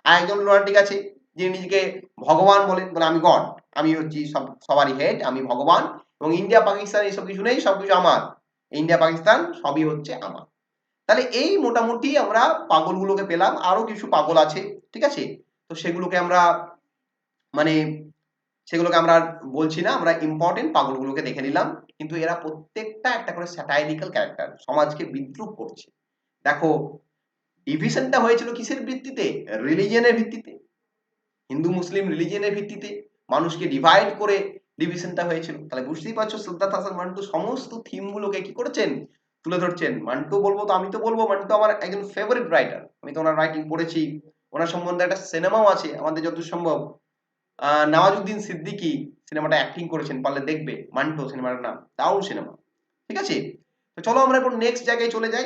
Speaker 1: আর একজন lunatic আছে যিনি নিজেকে ভগবান বলেন, বলে আমি গড, আমি হচ্ছি সবারই হেড, আমি ভগবান, এবং ইন্ডিয়া পাকিস্তান এইসব কিছু নেই, সবকিছু আমার, ইন্ডিয়া পাকিস্তান সবই হচ্ছে আমার। তাহলে এই মোটামুটি আমরা পাগলগুলোকে পেলাম, আরো কিছু পাগল আছে, ঠিক আছে। তো সেগুলোকে আমরা মানে সেগুলোকে আমরা বলছি না, আমরা ইম্পর্টেন্ট পাগলগুলোকে দেখে নিলাম। কিন্তু এরা প্রত্যেকটা একটা করে স্যাটাইরিক্যাল ক্যারেক্টার, সমাজকে বিদ্রুপ করছে। দেখো ডিভিশনটা হয়েছিল কিসের ভিত্তিতে? রিলিজিয়নের ভিত্তিতে, হিন্দু মুসলিম রিলিজিয়নের ভিত্তিতে মানুষকে ডিভাইড করে ডিভিশনটা হয়েছিল। তাহলে বুঝতেই পারছো সাদ্দাত হাসান মান্টু সমস্ত থিমগুলোকে কি করেছেন? তুলে ধরছেন। মান্টু বলবো তো আমি তো বলবো মান্টু আমার একজন ফেভারিট রাইটার, আমি তো ওনার রাইটিং পড়েছি, ওনার সম্বন্ধে একটা সিনেমাও আছে আমাদের যত সম্ভব। নওয়াজুদ্দিন সিদ্দিকী সিনেমাটা অ্যাক্টিং করেছেন, পারলে দেখবে, মান্টো সিনেমার নাম, দারুণ সিনেমা, ঠিক আছে। তো চলো আমরা এখন নেক্সট জায়গায় চলে যাই।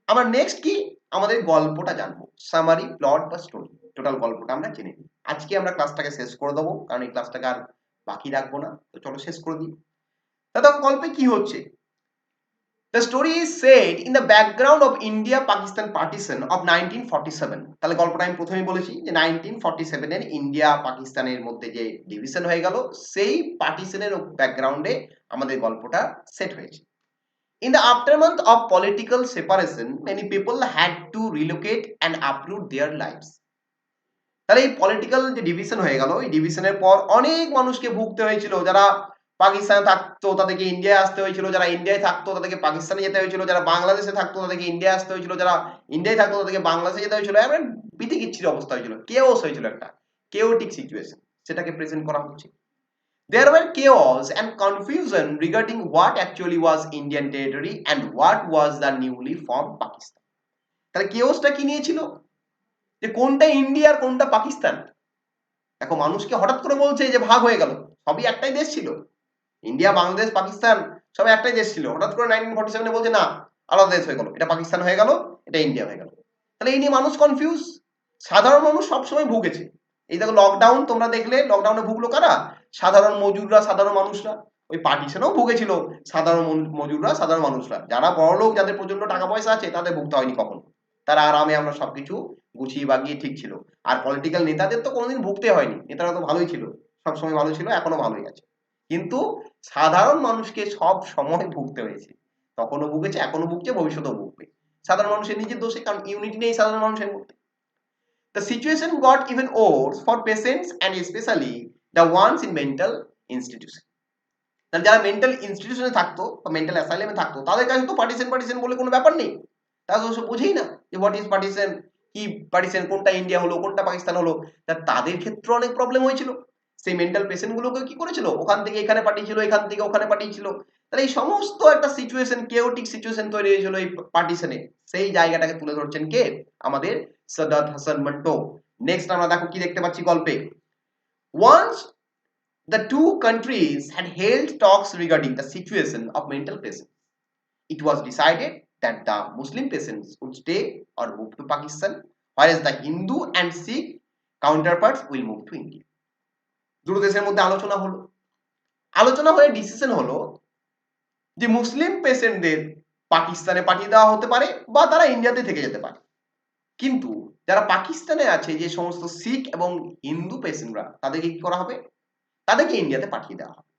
Speaker 1: আমরা নেক্সট কি আমাদের গল্পটা জানবো, সামারি প্লট বা স্টোরি, টোটাল গল্পটা আমরা জেনে নিই। আজকে আমরা ক্লাসটাকে শেষ করে দেবো, কারণ এই ক্লাসটাকে আর বাকি রাখবো না। তো চলো শেষ করে দিই। দাদা গল্পে কি হচ্ছে? The story is set in the background of India-Pakistan partition of 1947। তাহলে গল্পটা আমি প্রথমেই বলেছি যে 1947 এর ইন্ডিয়া পাকিস্তানের মধ্যে যে ডিভিশন হয়ে গেল, সেই পার্টিশনের ব্যাকগ্রাউন্ডে আমাদের গল্পটা সেট হয়েছে। In the aftermath of political separation, many people had to relocate and uproot their lives। তাহলে এই পলিটিক্যাল যে ডিভিশন হয়ে গেল, এই ডিভিশনের পর অনেক মানুষকে ভুগতে হয়েছিল। যারা পাকিস্তানে থাকতো তাদেরকে ইন্ডিয়ায় আসতে হয়েছিল, যারা ইন্ডিয়ায় থাকতো তাদেরকে পাকিস্তানে যেতে হয়েছিল, যারা বাংলাদেশে থাকতো তাদেরকে ইন্ডিয়ায় আসতে হয়েছিল, যারা ইন্ডিয়ায় থাকতো তাদেরকে বাংলাদেশে যেতে হয়েছিল। এমন বিতিকিচ্ছির অবস্থা হয়েছিল, কেওস হয়েছিল, একটা কেওটিক সিচুয়েশন, সেটাকে প্রেজেন্ট করা হচ্ছে। There were chaos and confusion regarding what actually was Indian territory and what was the newly formed Pakistan। তাহলে কেওসটা কি নিয়েছিল? যে কোনটা ইন্ডিয়া আর কোনটা পাকিস্তান। দেখো মানুষকে হঠাৎ করে বলছে যে ভাগ হয়ে গেল, সবই একটাই দেশ ছিল, ইন্ডিয়া বাংলাদেশ পাকিস্তান সব একটাই দেশ ছিল। হঠাৎ করে 1947 বলছে না আলাদা দেশ হয়ে গেল, এটা পাকিস্তান হয়ে গেল, এটা ইন্ডিয়া হয়ে গেল। তাহলে এই নিয়ে মানুষ কনফিউজ, সাধারণ মানুষ সবসময় ভুগেছে। এই দেখো লকডাউন তোমরা দেখলে, লকডাউনে ভুগলো কারা? সাধারণ মজুররা, সাধারণ মানুষরা। ওই পার্টিশনেও ভুগেছিল সাধারণ মজুররা, সাধারণ মানুষরা। যারা বড়লোক, যাদের প্রচন্ড টাকা পয়সা আছে, তাদের ভুগতে হয়নি কখনো, তারা আরামে আমরা সবকিছু গুছিয়ে বাগিয়ে ঠিক ছিল। আর পলিটিক্যাল নেতাদের তো কোনোদিন ভুগতে হয়নি, নেতারা তো ভালোই ছিল, সবসময় ভালো ছিল, এখনো ভালোই আছে। কিন্তু সাধারণ মানুষকে সব সময় ভুগতে হয়েছে, তখনও ভুগেছে, এখনো ভুগছে, ভবিষ্যতেও ভুগবে। সাধারণ মানুষের নিজের দোষে, কারণ ইউনিটি নেই সাধারণ মানুষের মধ্যে। The situation got even worse for patients and especially the ones in mental institution। তাহলে যারা মেন্টাল ইনস্টিটিউশনে থাকতো বা মেন্টাল অ্যাসাইলামে থাকতো, তাদের কাছে তো পার্টিশন পার্টিশন বলে কোনো ব্যাপার নেই। তারা তো বুঝেই না যে হোয়াট ইজ পার্টিশন, কি পার্টিশন, কোনটা ইন্ডিয়া হলো কোনটা পাকিস্তান হলো। তাদের ক্ষেত্রে অনেক প্রবলেম হয়েছিল। সেই মেন্টাল পেশেন্ট গুলোকে কি করেছিল, ওখান থেকে এখানে পাঠিয়েছিল, এখান থেকে ওখানে পাঠিয়েছিল। তাহলে এই সমস্ত একটা সিচুয়েশন, কেওটিক সিচুয়েশন তৈরি হয়েছিল এই পার্টিশনে। সেই জায়গাটাকে তুলে ধরছেন কে, আমাদের সাদাত হাসান মান্টো। নেক্সট আমরা দেখো কি দেখতে পাচ্ছি গল্পে। Once the two countries had held talks regarding the situation of mental patients. It was decided that the Muslim patients would stay or move to Pakistan, whereas the Hindu and Sikh counterparts will move to India. দুটো দেশের মধ্যে আলোচনা হলো, আলোচনা হয়ে decision হলো যে মুসলিম পেশেন্টদের পাকিস্তানে পাঠিয়ে দেওয়া হতে পারে বা তারা ইন্ডিয়াতে থেকে যেতে পারে। কিন্তু যারা পাকিস্তানে আছে, যে সমস্ত শিখ এবং হিন্দু পেশেন্টরা, তাদেরকে কি করা হবে, তাদেরকে ইন্ডিয়াতে পাঠিয়ে দেওয়া হবে।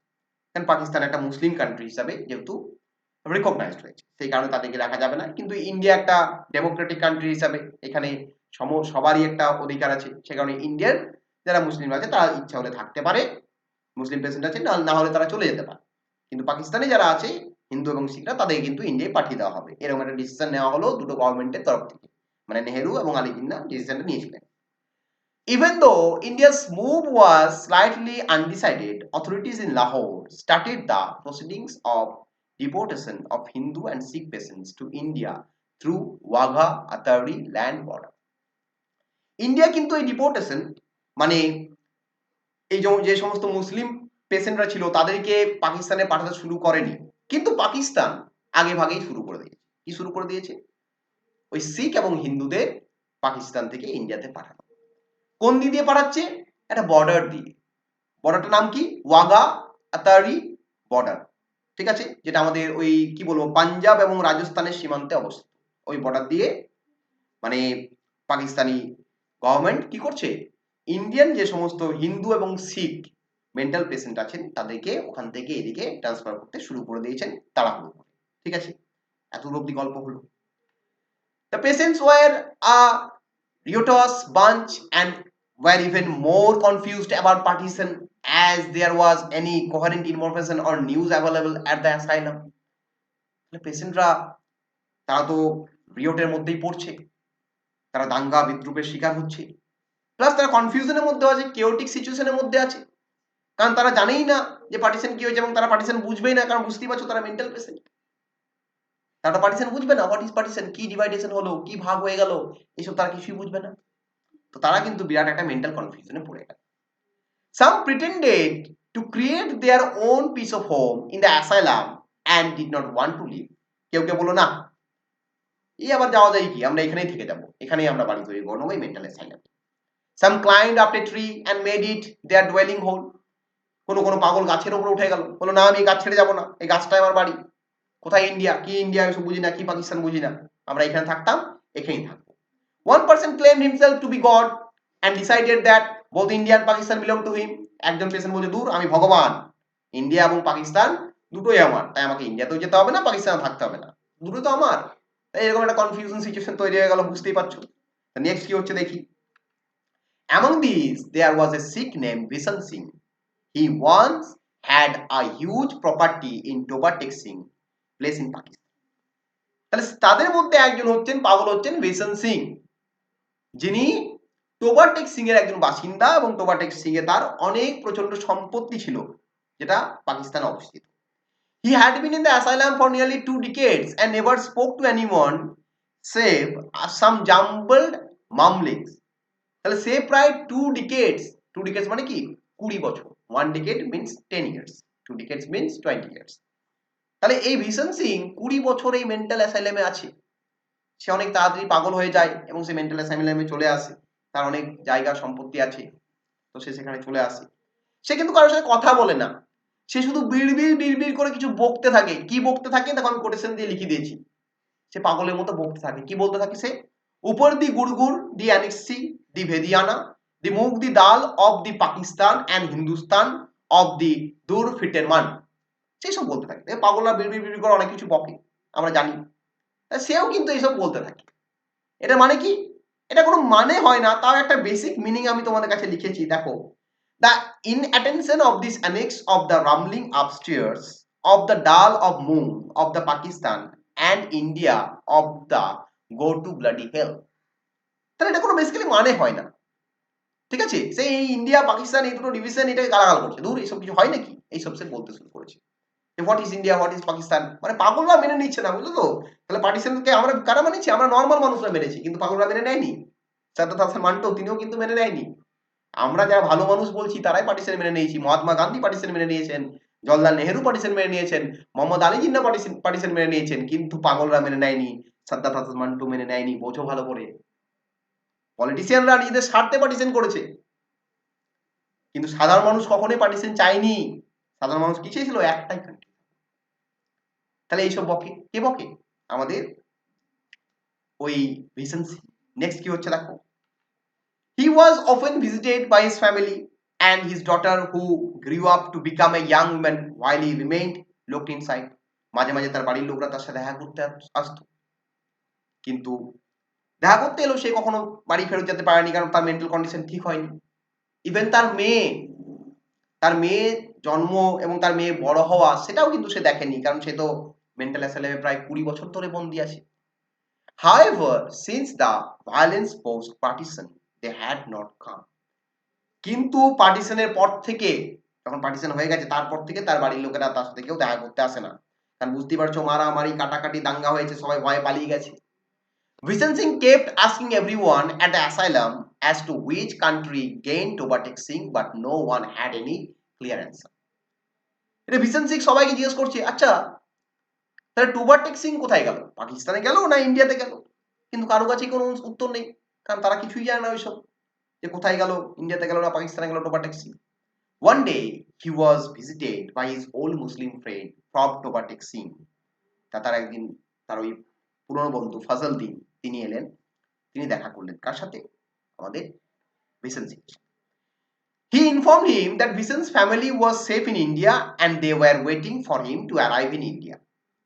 Speaker 1: কারণ পাকিস্তান একটা মুসলিম কান্ট্রি হিসাবে যেহেতু রিকগনাইজড হয়েছে, সেই কারণে তাদেরকে রাখা যাবে না। কিন্তু ইন্ডিয়া একটা ডেমোক্রেটিক কান্ট্রি হিসাবে এখানে সবারই একটা অধিকার আছে, সে কারণে ইন্ডিয়ার যারা মুসলিম আছে তারা ইচ্ছা হলে থাকতে পারে, মুসলিম পেশেন্ট আছে না হলে তারা চলে যেতে পারে। কিন্তু পাকিস্তানে যারা আছে হিন্দু এবং শিখরা, তাদেরকে কিন্তু ইন্ডিয়ায় পাঠিয়ে দেওয়া হবে। এরকম একটা ডিসিশন নেওয়া হলো দুটো গভর্নমেন্টের তরফ থেকে, মানে নেহেরু এবং আলী জিন্নাহ ডিসিশনটা নিয়েছিলেন। Even though India's move was slightly undecided, authorities in Lahore started the proceedings of deportation of Hindu and Sikh patients to India through Wagha Atari land border. India কিন্তু এই ডিপোর্টেশন, মানে এই যে সমস্ত মুসলিম পেশেন্টরা ছিল তাদেরকে পাকিস্তানে পাঠাতে শুরু করেনি, কিন্তু পাকিস্তান আগে ভাগেই শুরু করে দিয়েছে। কি শুরু করে দিয়েছে, ওই শিখ এবং হিন্দুদের পাকিস্তান থেকে ইন্ডিয়াতে পাঠানো। কোন দিক দিয়ে পাঠাচ্ছে, একটা বর্ডার দিয়ে। বর্ডারটার নাম কি, ওয়াগা আতারি বর্ডার, ঠিক আছে, যেটা আমাদের ওই কি বলবো পাঞ্জাব এবং রাজস্থানের সীমান্তে অবস্থিত। ওই বর্ডার দিয়ে মানে পাকিস্তানি গভর্নমেন্ট কি করছে, ইন্ডিয়ান যে সমস্ত হিন্দু এবং শিখ মেন্টাল পেশেন্ট আছেন তাদেরকে ওখান থেকে এদিকে ট্রান্সফার করতে শুরু করে দিয়েছেন তাড়াহুড়ো করে। ঠিক আছে, এত অবধি গল্প হলো। The patients were a riotous bunch and were even more confused about partition as there was any coherent information or news available at the asylum. পেশেন্টরা তারা তো রিওটের মধ্যেই পড়ছে, তারা দাঙ্গা বিদ্রুপের শিকার হচ্ছে, প্লাস তারা কনফিউশনের মধ্যে আছে, কেওটিক সিচুয়েশনের মধ্যে আছে, কারণ তারা জানেই না যে পার্টিশন কি হয়েছে, এবং তারা পার্টিশন বুঝবেই না, কারণ বুঝতেই পারছো তারা মেন্টাল পেশেন্ট। তারা পার্টিশন বুঝবে না, হোয়াট ইজ পার্টিশন, কি ডিভাইডেশন হলো, কি ভাগ হয়ে গেল, এসব তারা কিছুই বুঝবে না। তো তারা কিন্তু বিরাট একটা মেন্টাল কনফিউশনে পড়ে গেল। Some pretended to create their own piece of home in the asylum and did not want to leave. কেউ কেউ বললো না, এই আবার যাওয়া যায় কি, আমরা এখানেই থেকে যাবো, এখানেই আমরা বাড়ি তৈরি করবো ওই mental asylum. Some climbed up a tree and made it their dwelling hole. কোনো পাগল গাছের উপরে উঠে গেল, বললো না আমি গাছ ছেড়ে যাবো না, এই গাছটাই আমার বাড়ি। কোথায় ইন্ডিয়া, কি ইন্ডিয়া আমি বুঝি না, কি পাকিস্তান বুঝি না, আমরা এখানে থাকতাম, এখানেই থাকবো। One person claimed himself to be God and decided that both India and Pakistan belong to him. একজন পেশেন্ট বলছে দূর, আমি ভগবান, ইন্ডিয়া এবং পাকিস্তান দুটোই আমার, তাই আমাকে ইন্ডিয়াতেও যেতে হবে না, পাকিস্তানে থাকতে হবে না, দুটো তো আমার। তাই এরকম একটা কনফিউশন সিচুয়েশন তৈরি হয়ে গেল, বুঝতেই পারছো। নেক্সট কি হচ্ছে দেখি। Among these there was a Sikh named Bishan Singh. He once had a huge property in Toba Singh place in Pakistan. তাহলে তাদের মধ্যে একজন হচ্ছেন পাগল, হচ্ছেন বিশন সিং, যিনি টোবাটেক সিং এর একজন বাসিন্দা, এবং টোবাটেক সিং এ তার অনেক প্রচন্ড সম্পত্তি ছিল যেটা পাকিস্তানে অবস্থিত। He had been in the asylum for nearly 2 decades and never spoke to anyone save some jumbled mumblings. তাহলে সে প্রায় 2 decades, 2 decades মানে কি 20 বছর, 1 decade means 10 years, 2 decades means 20 years। তাহলে এই ভিশন সিং 20 বছর এই মেন্টাল অ্যাসাইলামে আছে। সে অনেক তাড়াতাড়ি পাগল হয়ে যায় এবং সে মেন্টাল অ্যাসাইলামে চলে আসে, তার অনেক জায়গা সম্পত্তি আছে, তো সে সেখানে চলে আসে। সে কিন্তু কারোর সাথে কথা বলে না, সে শুধু বিড়বিড় করে কিছু বকতে থাকে। কি বকতে থাকে দেখো, আমি কোটেশন দিয়ে লিখে দিয়েছি। সে পাগলের মতো বকতে থাকে। কি বলতে থাকে সে, উপর দি গুড়গুড় দি অ্যানেক্সি দি ভেদিয়ানা দি মুগ দি দাল of the Pakistan and Hindustan of the দূর ফিটের মান, সেই সব বলতে থাকে। পাগলরা বিড়বিড় করে অনেক কিছু বকে, আমরা জানি। সেও কিন্তু এইসব বলতে থাকে। এটা মানে কি, এটা কোনো মানে হয় না, তার একটা বেসিক মিনিং আমি তোমাদের কাছে লিখেছি, দেখো। The inattention of this annex of the rumbling upstairs of the dial of moon of the Pakistan and India of the go to bloody hell. তাহলে এটা কোনো বেসিক্যালি মানে হয় না। ঠিক আছে, সেই ইন্ডিয়া পাকিস্তান এই দুটো ডিভিশন এটাকে গালাগাল করছে, দূর এইসব কিছু হয় নাকি, এইসব সে বলতে শুরু করেছে। What is India, what is Pakistan, মানে পাগলরা মেনে নিচ্ছে না, বুঝলো তো। তাহলে পার্টিশনকে আমরা কারা মেনেছি, আমরা নর্মাল মানুষরা মেনেছি, কিন্তু পাগলরা মেনে নেয়নি। সাদ্দাত হাসান মান্টো তিনিও কিন্তু মেনে নেয়নি। আমরা যারা ভালো মানুষ বলছি তারাই পার্টিশন মেনে নিয়েছি। মহাত্মা গান্ধী পার্টিশন মেনে নিয়েছেন, জওহরলাল নেহেরু পার্টিশন মেনে নিয়েছেন, মোহাম্মদ আলী জিন্নাহ পার্টিশন মেনে নিয়েছেন, কিন্তু পাগলরা মেনে নেয়নি, সাদ্দাত হাসান মান্টো মেনে নেয়নি। বোঝো ভালো করে, পলিটিশিয়ানরা নিজেদের স্বার্থে পার্টিশন করেছে, কিন্তু সাধারণ মানুষ কখনোই পার্টিশন চায়নি। সাধারণ মানুষ কি চেয়েছিল, একটাই কান্ট্রি। তাহলে এইসব বকে, কে বকে, আমাদের ওই ভিশন সিং। নেক্সট কি হচ্ছে দেখো, he was often visited by his family and his daughter who grew up to become a young woman while he remained locked inside. মাঝে মাঝে তার বাড়ির লোকরা তার সাথে দেখা করতে আসতো, কিন্তু দেখা করতে এলো সে কখনো বাড়ি ফেরত যেতে পারেনি, কারণ তার মেন্টাল কন্ডিশন ঠিক হয়নি। ইভেন তার মেয়ে জন্ম এবং তার মেয়ে বড় হওয়া সেটাও কিন্তু সে দেখেনি, কারণ সে তো মেন্টাল অ্যাসাইলামে প্রায় 20 বছর ধরে বন্দি আছে। However, since the violence post partition, they had not come. কিন্তু পার্টিশনের পর থেকে, যখন পার্টিশন হয়ে গেছে তারপর থেকে তার বাড়ির লোকেরা তার সাথে কেউ দেখা করতে আসে না, কারণ বুঝতেই পারছো মারামারি কাটাকাটি দাঙ্গা হয়েছে, সবাই ভয়ে পালিয়ে গেছে। Vishen Singh kept asking everyone at the asylum as to which country gained overtaxing, but no one had any clear answer. এটা ভিশন সিং সবাইকে জিজ্ঞেস করছে, আচ্ছা তাহলে টোবার টেক্সিং কোথায় গেল, পাকিস্তানে গেল না ইন্ডিয়াতে গেল? কিন্তু কারো কাছে কোনো উত্তর নেই, কারণ তারা কিছুই জানে না ওইসব, যে কোথায় গেল, ইন্ডিয়াতে গেল না পাকিস্তানে গেল টোবার texting. One day he was visited by his old Muslim friend from Tobatek Singh. তার একদিন তার ওই পুরনো বন্ধু ফজলদ্দিন তিনি এলেন, তিনি দেখা করলেন কার সাথে, আমাদের vision Singh. He informed him that Vishen's family was safe in India and they were waiting for him to arrive in India.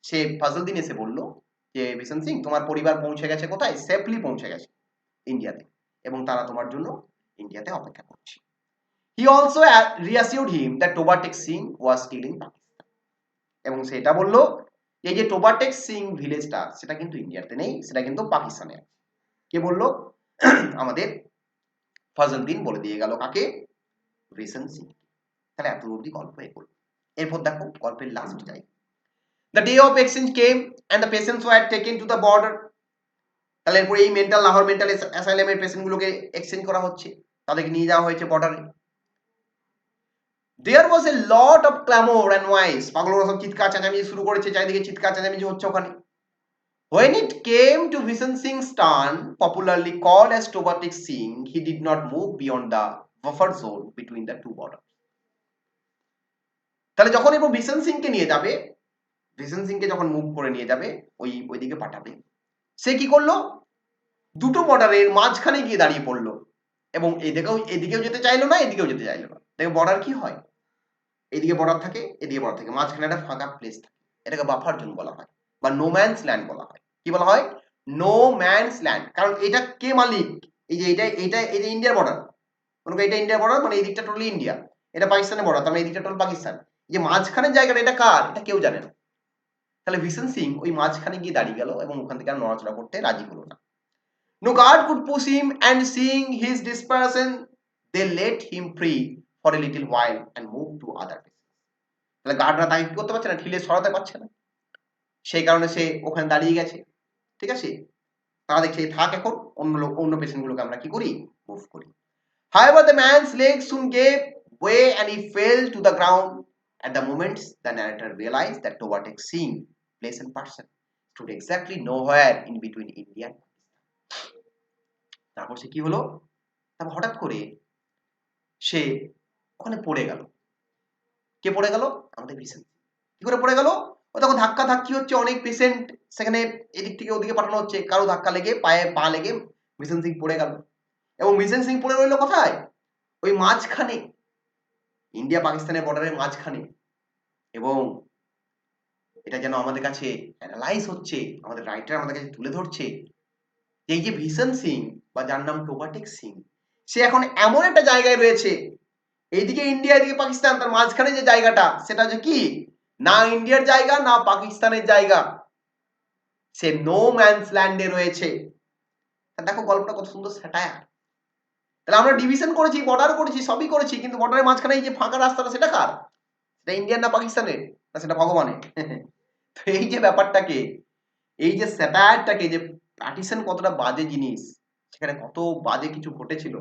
Speaker 1: সে ফজলদ্দিন এসে বলল যে ভিশন সিং তোমার পরিবার পৌঁছে গেছে কোথায়, সেফলি পৌঁছে গেছে ইন্ডিয়াতে, এবং তারা তোমার জন্য ইন্ডিয়াতে অপেক্ষা করছে। He also reassured him that Tobatek Singh was still in Pakistan. এবং সেটা বললো এই যে টোবাটেক সিং ভিলেজটা সেটা কিন্তু ইন্ডিয়াতে নেই, সেটা কিন্তু পাকিস্তানে আছে। কে বললো? আমাদের ফজলদ্দিন বলে দিয়ে গেল, কাকে? ভিশন সিং। তাহলে এত অবধি গল্প এগোল। এরপর দেখো গল্পের লাস্ট যাই। The day of exchange came and the patients were taken to the border. তাহলে এরপর এই লাহোর মেন্টাল অ্যাসাইলামের পেশেন্ট গুলোকে এক্সচেঞ্জ করা হচ্ছে, তাদেরকে নিয়ে যাওয়া হয়েছে বর্ডারে। There was a lot of clamor and noise. পাগলরা সব চিৎকার চেঁচামেচি শুরু করেছে, চারিদিকে চিৎকার চেঁচামেচি হচ্ছে ওখানে। When it came to Vishen Singh's turn, popularly called as Tobatek Singh, he did not move beyond the buffer zone between the two borders. তাহলে যখন এবার ভিশন সিংকে নিয়ে যাবে, ভিশন সিংকে যখন মুভ করে নিয়ে যাবে ওইদিকে পাঠাবে, সে কি করলো, দুটো বর্ডারের মাঝখানে গিয়ে দাঁড়িয়ে পড়লো, এবং এদিকেও যেতে চাইলো না, এদিকেও যেতে চাইলো না। দেখো বর্ডার কি হয়, এদিকে বর্ডার থাকে, এদিকে বর্ডার থাকে, মাঝখানে একটা ফাঁকা প্লেস থাকে, এটাকে বাফার জোন বলা হয় বা নো ম্যানস ল্যান্ড বলা হয়। কি বলা হয়? No man's land. কারণ এটা কে মালিক, এই যে এই যে ইন্ডিয়ার বর্ডার, মনে করো এটা ইন্ডিয়ার বর্ডার, মানে এই দিকটা টোটালি ইন্ডিয়া, এটা পাকিস্তানের বর্ডার, তার মানে এই দিকটা টোটাল পাকিস্তান। যে মাঝখানের জায়গাটা এটা কার, এটা কেউ জানে না। তাহলে ভিশন সিং ওই মাঝখানে গিয়ে দাঁড়িয়ে গেল এবং ওখান থেকে আর নড়াচড়া করতে রাজি হলো না। No guard could push him, and seeing his desperation, they let him free for a little while and moved to other places. তাহলে গার্ডরা তাকে কি করতে পারছে না, ঠেলে সরাতে পারছে না, সেই কারণে সে ওখানে দাঁড়িয়ে গেছে। ঠিক আছে, তারা দেখছে থাক, এখন অন্য পেশেন্ট গুলোকে আমরা কি করি, মুভ করি। However, the man's legs soon gave way and he fell to the ground. At the moment, the narrator realized that Tobatek Singh, place and person, stood exactly nowhere in between India and Pakistan. তারপর সে কি হলো, তারপর হঠাৎ করে সে ওখানে পড়ে গেল। কে পড়ে গেল? আমাদের ভিশন। কি করে পড়ে গেল? ও তখন ধাক্কা ধাক্কি হচ্ছে, অনেক পেশেন্ট সেখানে এদিক থেকে ওদিকে পাঠানো হচ্ছে, কারো ধাক্কা লেগে পায়ে পা লেগে ভিশন সিং পড়ে গেল, এবং ভিশন সিং পড়ে রইল কোথায়, ওই মাঝখানে, ইন্ডিয়া পাকিস্তানের বর্ডারের মাঝখানে। এবং এটা যেন আমাদের কাছে অ্যানালাইজ হচ্ছে, আমাদের রাইটার আমাদের কাছে তুলে ধরছে, এই যে ভিশন সিং বা যার নাম টোবাটেক সিং, সে এখন এমন একটা জায়গায় রয়েছে, এইদিকে ইন্ডিয়া এদিকে পাকিস্তান, তার মাঝখানে যে জায়গাটা সেটা হচ্ছে কি, না ইন্ডিয়ার জায়গা না পাকিস্তানের জায়গা, সে নো ম্যানস ল্যান্ডে রয়েছে। দেখো গল্পটা কত সুন্দর স্যাটায়ার। তাহলে আমরা ডিভিশন করেছি, বর্ডার করেছি, সবই করেছি, কিন্তু বর্ডারের মাঝখানে এই যে ফাঁকা রাস্তাটা সেটা কার? সেটা ইন্ডিয়ান না পাকিস্তানের? না সেটা ভগবানের? তো এই যে ব্যাপারটাকে, এই যে স্যাটায়ারটাকে, যে পার্টিশন কতটা বাজে জিনিস, সেখানে কত বাজে কিছু ঘটেছিল,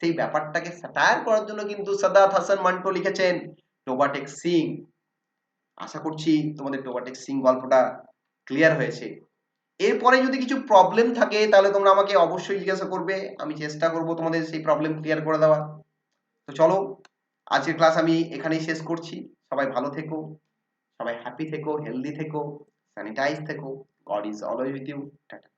Speaker 1: সেই ব্যাপারটাকে স্যাটায়ার করার জন্য কিন্তু সাদাত হাসান মান্টো লিখেছেন টোবাটেক সিং। আশা করছি তোমাদের টোবাটেক সিং গল্পটা ক্লিয়ার হয়েছে। এরপরে যদি কিছু প্রবলেম থাকে তাহলে তোমরা আমাকে অবশ্যই জিজ্ঞাসা করবে, আমি চেষ্টা করব তোমাদের সেই প্রবলেম ক্লিয়ার করে দেওয়ার। তো চলো, আজকের ক্লাস আমি এখানেই শেষ করছি। সবাই ভালো থেকো, সবাই হ্যাপি থেকো, হেলদি থেকো, স্যানিটাইজ থেকো। God is always with you. Tata.